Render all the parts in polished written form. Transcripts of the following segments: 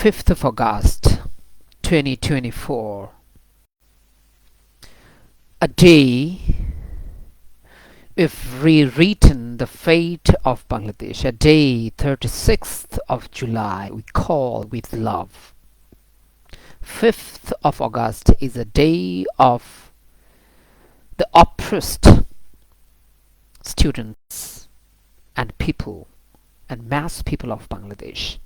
5th of August 2024, a day we've rewritten the fate of Bangladesh, a day 36th of July we call with love. 5th of August is a day of the oppressed students and people and mass people of Bangladesh.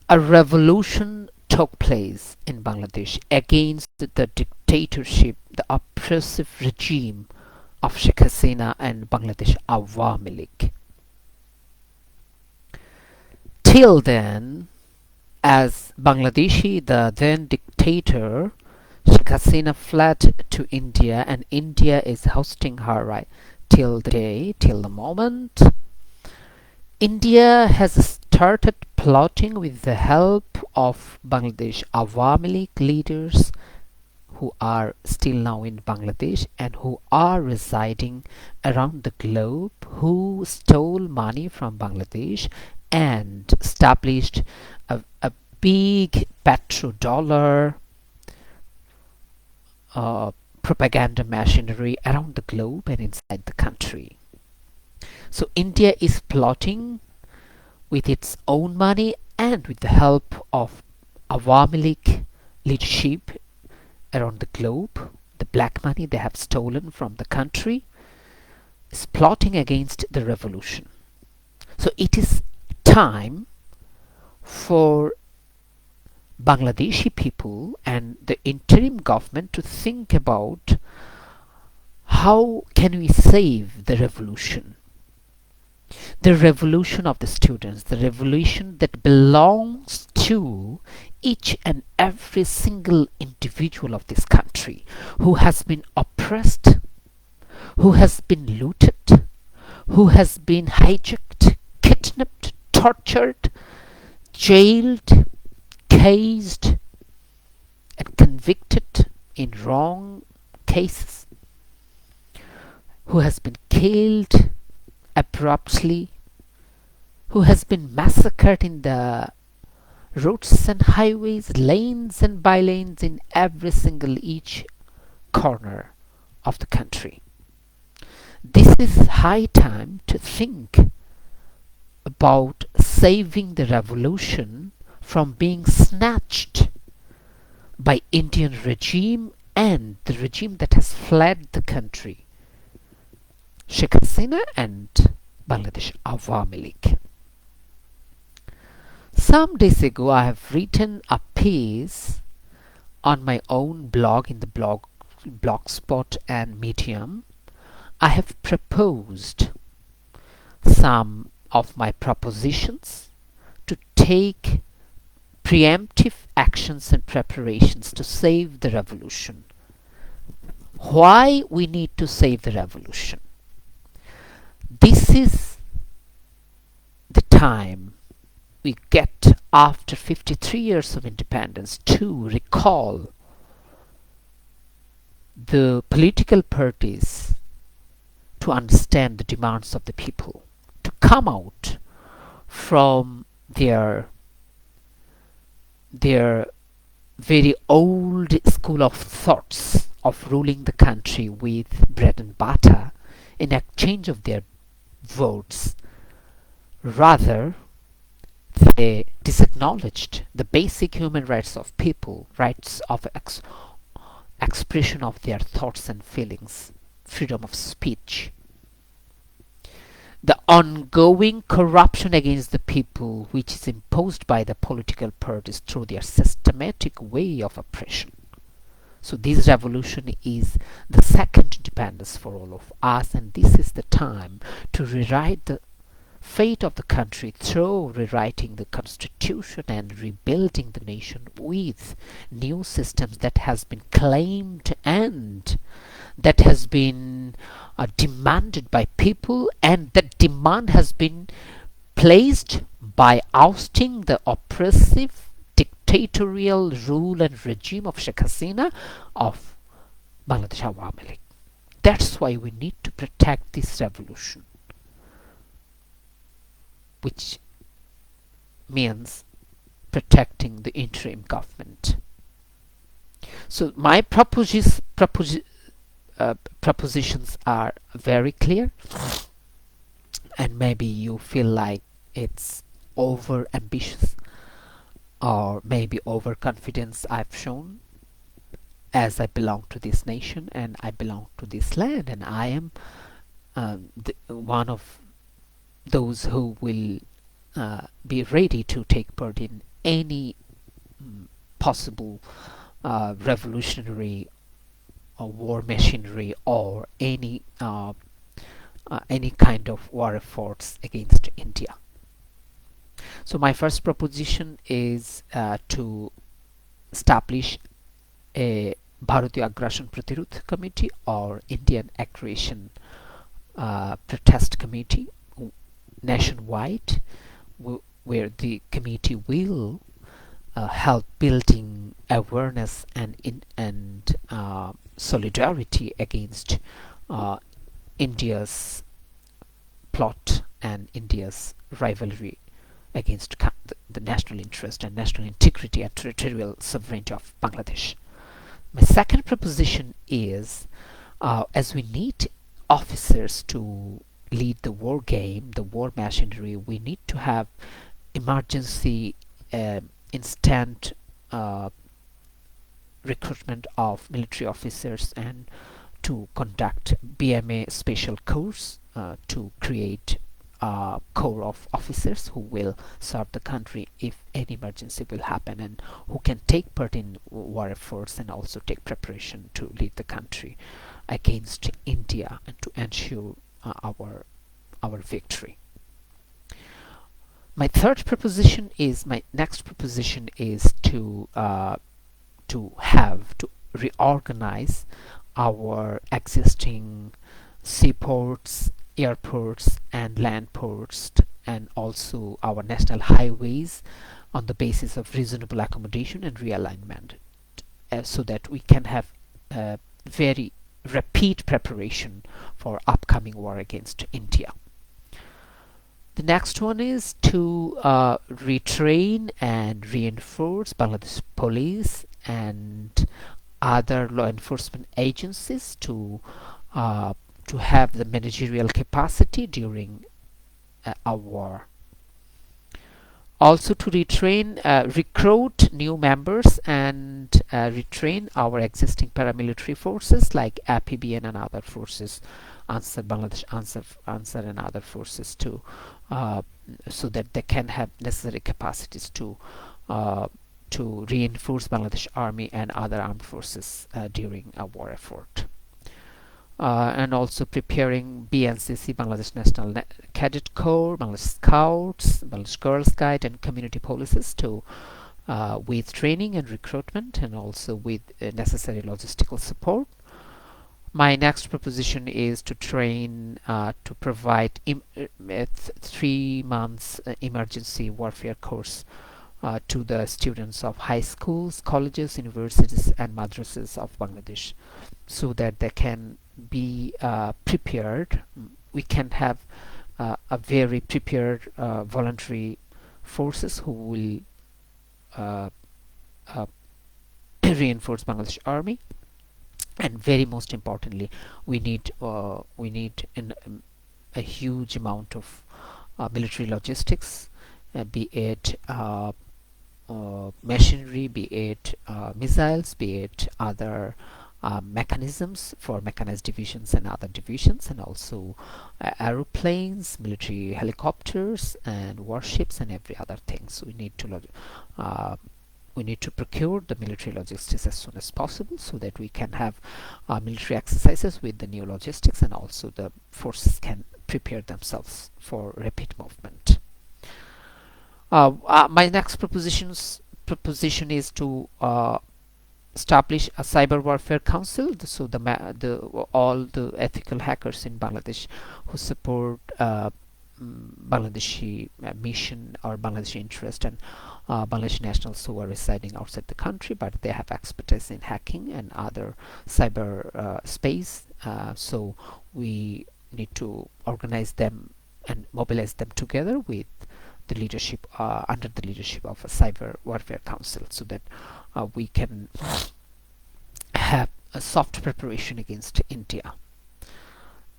A revolution took place in Bangladesh against the dictatorship, the oppressive regime of Sheikh Hasina and Bangladesh Awami League. Till then, as Bangladeshi, the then dictator, Sheikh Hasina fled to India, and India is hosting her right till the day, till the moment. India has started plotting with the help of Bangladesh Awami League leaders who are still now in Bangladesh and who are residing around the globe, who stole money from Bangladesh and established a big petrodollar propaganda machinery around the globe and inside the country. So India is plotting with its own money and with the help of Awami League leadership around the globe. The black money they have stolen from the country is plotting against the revolution. So it is time for Bangladeshi people and the interim government to think about how can we save the revolution. The revolution of the students, the revolution that belongs to each and every single individual of this country who has been oppressed, who has been looted, who has been hijacked, kidnapped, tortured, jailed, cased, and convicted in wrong cases, who has been killed abruptly, who has been massacred in the roads and highways, lanes and bylanes in every single each corner of the country. This is high time to think about saving the revolution from being snatched by Indian regime and the regime that has fled the country, Sheikh Hasina and Bangladesh Awami League. Some days ago I have written a piece on my own blog in the Blogspot and Medium. I have proposed some of my propositions to take preemptive actions and preparations to save the revolution. Why we need to save the revolution? This is the time we get after 53 years of independence to recall the political parties to understand the demands of the people, to come out from their very old school of thoughts of ruling the country with bread and butter in exchange of their votes. Rather, they disacknowledged the basic human rights of people, rights of expression of their thoughts and feelings, freedom of speech. The ongoing corruption against the people, which is imposed by the political parties through their systematic way of oppression. So this revolution is the second independence for all of us, and this is the time to rewrite the fate of the country through rewriting the constitution and rebuilding the nation with new systems that has been claimed and that has been demanded by people, and that demand has been placed by ousting the oppressive dictatorial rule and regime of Sheikh Hasina of Bangladesh Awami League. That's why we need to protect this revolution, which means protecting the interim government. So my propositions are very clear, and maybe you feel like it's over ambitious or maybe overconfidence I've shown, as I belong to this nation and I belong to this land, and I am one of those who will be ready to take part in any possible revolutionary or war machinery or any kind of war efforts against India. So my first proposition is to establish a Bharatiya Aggression Pratirudh Committee or Indian Aggression Protest Committee nationwide, where the committee will help building awareness and solidarity against India's plot and India's rivalry against the national interest and national integrity and territorial sovereignty of Bangladesh. My second proposition is, as we need officers to lead the war game, the war machinery, we need to have emergency instant recruitment of military officers and to conduct BMA special course to create a corps of officers who will serve the country if any emergency will happen and who can take part in war efforts and also take preparation to lead the country against India and to ensure our victory. My next proposition is to reorganize our existing seaports, airports and land ports, and also our national highways on the basis of reasonable accommodation and realignment, so that we can have very rapid preparation for upcoming war against India. The next one is to retrain and reinforce Bangladesh police and other law enforcement agencies to have the managerial capacity during a war. Also to recruit new members and retrain our existing paramilitary forces like APBN and other forces, Ansar Bangladesh Ansar and other forces too, so that they can have necessary capacities to reinforce Bangladesh Army and other armed forces during a war effort. And also preparing BNCC, Bangladesh National Cadet Corps, Bangladesh Scouts, Bangladesh Girl Scout and community policies to with training and recruitment and also with necessary logistical support. My next proposition is to train to provide 3 months emergency warfare course to the students of high schools, colleges, universities and madrasas of Bangladesh, so that they can be prepared. We can have a very prepared voluntary forces who will reinforce Bangladesh Army. And very most importantly, we need a huge amount of military logistics, be it machinery, be it missiles, be it other mechanisms for mechanized divisions and other divisions, and also aeroplanes, military helicopters and warships and every other thing. So we need to procure the military logistics as soon as possible, so that we can have military exercises with the new logistics and also the forces can prepare themselves for rapid movement. My next proposition is to establish a cyber warfare council, so all the ethical hackers in Bangladesh who support Bangladeshi mission or Bangladeshi interest and Bangladeshi nationals who are residing outside the country, but they have expertise in hacking and other cyber space. So we need to organize them and mobilize them together with the leadership under the leadership of a cyber warfare council, so that we can have a soft preparation against India.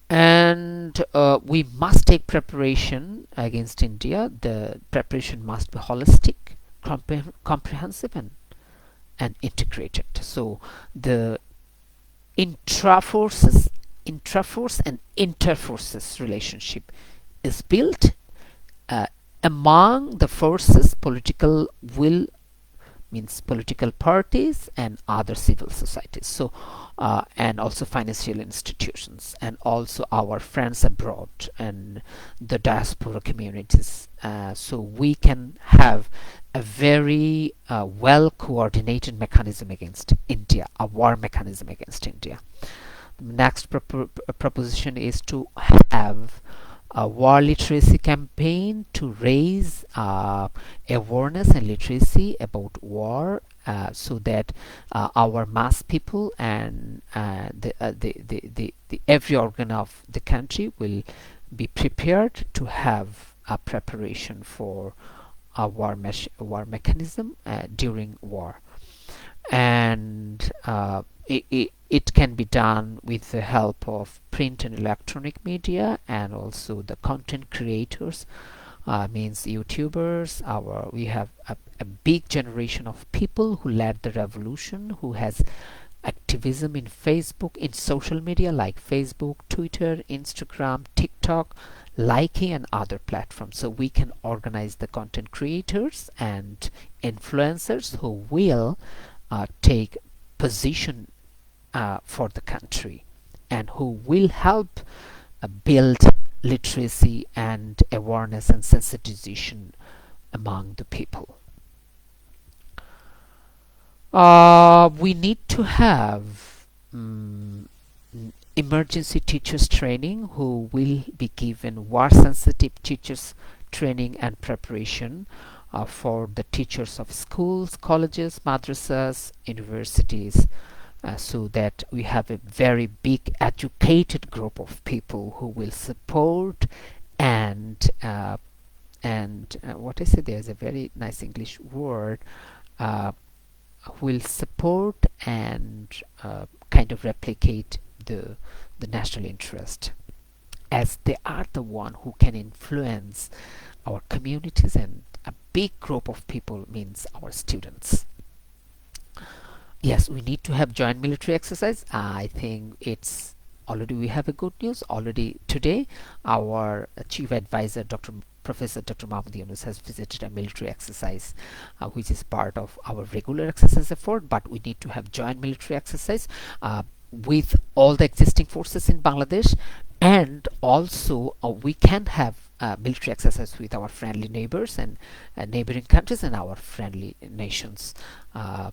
And we must take preparation against India. The preparation must be holistic, comprehensive, and integrated. So the intra-force and inter-forces relationship is built among the forces. Political will means political parties and other civil societies, so and also financial institutions, and also our friends abroad and the diaspora communities, so we can have a very well coordinated mechanism against India, a war mechanism against India. The next proposition is to have a war literacy campaign to raise awareness and literacy about war, so that our mass people and the every organ of the country will be prepared to have a preparation for a war mechanism during war. And it can be done with the help of print and electronic media, and also the content creators, means YouTubers. We have a big generation of people who led the revolution, who has activism in Facebook, in social media like Facebook, Twitter, Instagram, TikTok, Likey, and other platforms. So we can organize the content creators and influencers who will take position for the country, and who will help build literacy and awareness and sensitization among the people. We need to have emergency teachers training, who will be given war sensitive teachers training and preparation for the teachers of schools, colleges, madrasas, universities, so that we have a very big educated group of people who will support and what I say, there's a very nice English word, will support and kind of replicate the national interest, as they are the one who can influence our communities, and a big group of people means our students. Yes, we need to have joint military exercise. I think it's already, we have a good news already today. Our chief advisor, Professor Dr. Mahmoud Yunus, has visited a military exercise, which is part of our regular exercise effort. But we need to have joint military exercise with all the existing forces in Bangladesh, and also we can have military exercise with our friendly neighbors and neighboring countries and our friendly nations,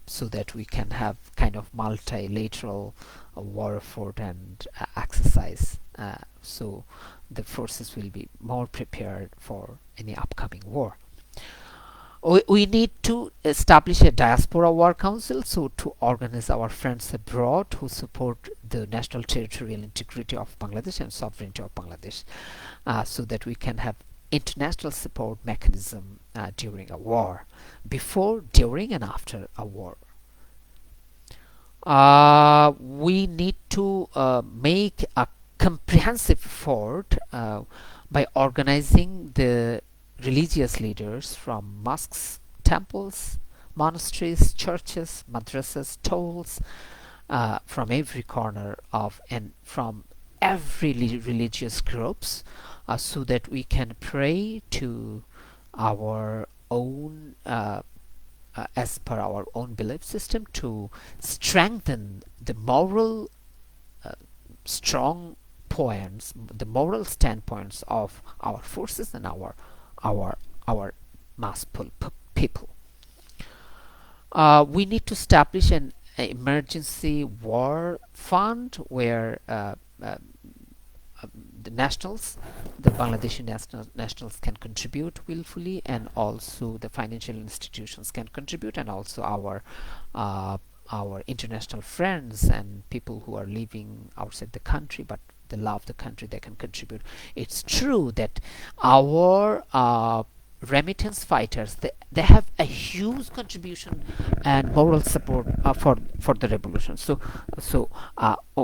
so that we can have kind of multilateral war effort and exercise, so the forces will be more prepared for any upcoming war. We need to establish a diaspora war council, so to organize our friends abroad who support the national territorial integrity of Bangladesh and sovereignty of Bangladesh, so that we can have international support mechanism during a war, before, during, and after a war. We need to make a comprehensive effort by organizing the religious leaders from mosques, temples, monasteries, churches, madrasas, tolls, from every corner of and from every religious groups, so that we can pray to our own as per our own belief system, to strengthen the moral strong points, the moral standpoints of our forces and our mass people. We need to establish an emergency war fund where the nationals, the Bangladeshi nationals can contribute willfully, and also the financial institutions can contribute, and also our international friends and people who are living outside the country but they love the country, they can contribute. It's true that our remittance fighters, they have a huge contribution and moral support for the revolution.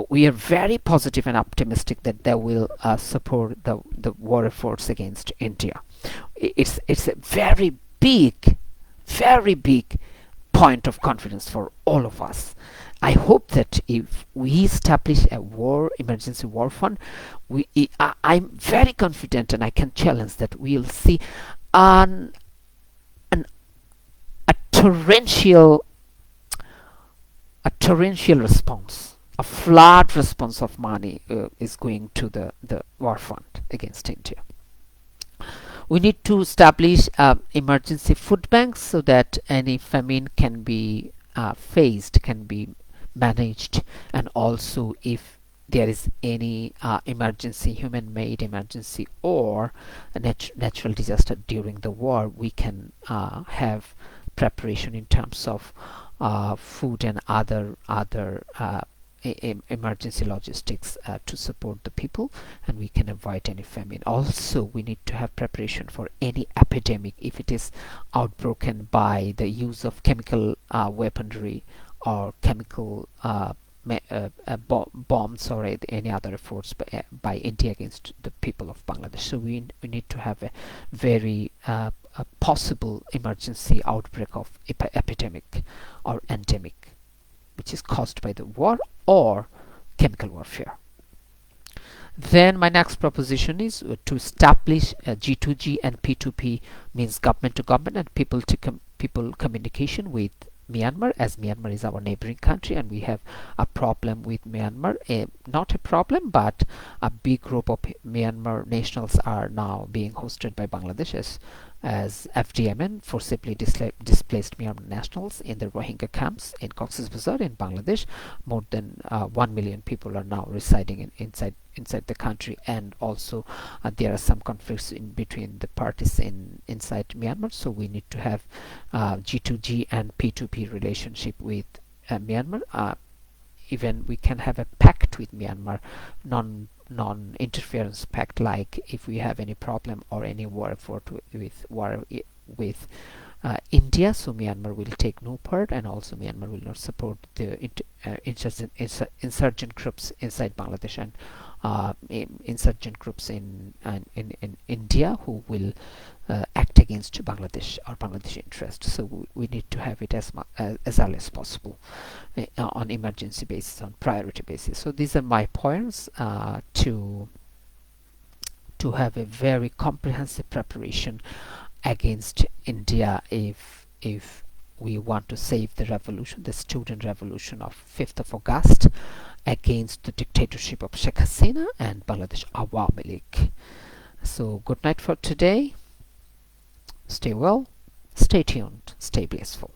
We are very positive and optimistic that they will support the war efforts against India. It's a very big point of confidence for all of us. I hope that if we establish a emergency war fund, I'm very confident, and I can challenge that we'll see an, an a torrential response, a flood response of money is going to the war fund against India. We need to establish emergency food banks so that any famine can be faced, can be managed, and also if there is any emergency, human-made emergency or a natural disaster during the war, we can have preparation in terms of food and other emergency logistics to support the people, and we can avoid any famine. Also, we need to have preparation for any epidemic if it is outbroken by the use of chemical weaponry or chemical bombs or any other efforts by India against the people of Bangladesh. So we need to have a very a possible emergency outbreak of epidemic or endemic, which is caused by the war or chemical warfare. Then my next proposition is to establish G2G and P2P, means government to government and people to people communication with Myanmar, as Myanmar is our neighboring country and we have a problem with Myanmar. Not a problem, but a big group of Myanmar nationals are now being hosted by Bangladesh as FDMN, forcibly displaced Myanmar nationals in the Rohingya camps in Cox's Bazar in Bangladesh. More than 1 million people are now residing inside the country, and also there are some conflicts in between the parties inside Myanmar. So we need to have G2G and P2P relationship with Myanmar. Even we can have a pact with Myanmar, non-interference pact, like if we have any problem or any war effort with India, so Myanmar will take no part, and also Myanmar will not support the insurgent groups inside Bangladesh and insurgent groups in India who will act against Bangladesh or Bangladesh interests. So we need to have it as early as possible on emergency basis, on priority basis. So these are my points to have a very comprehensive preparation against India if we want to save the revolution, the student revolution of 5th of August against the dictatorship of Sheikh Hasina and Bangladesh Awami League. So good night for today. Stay well, stay tuned, stay blissful.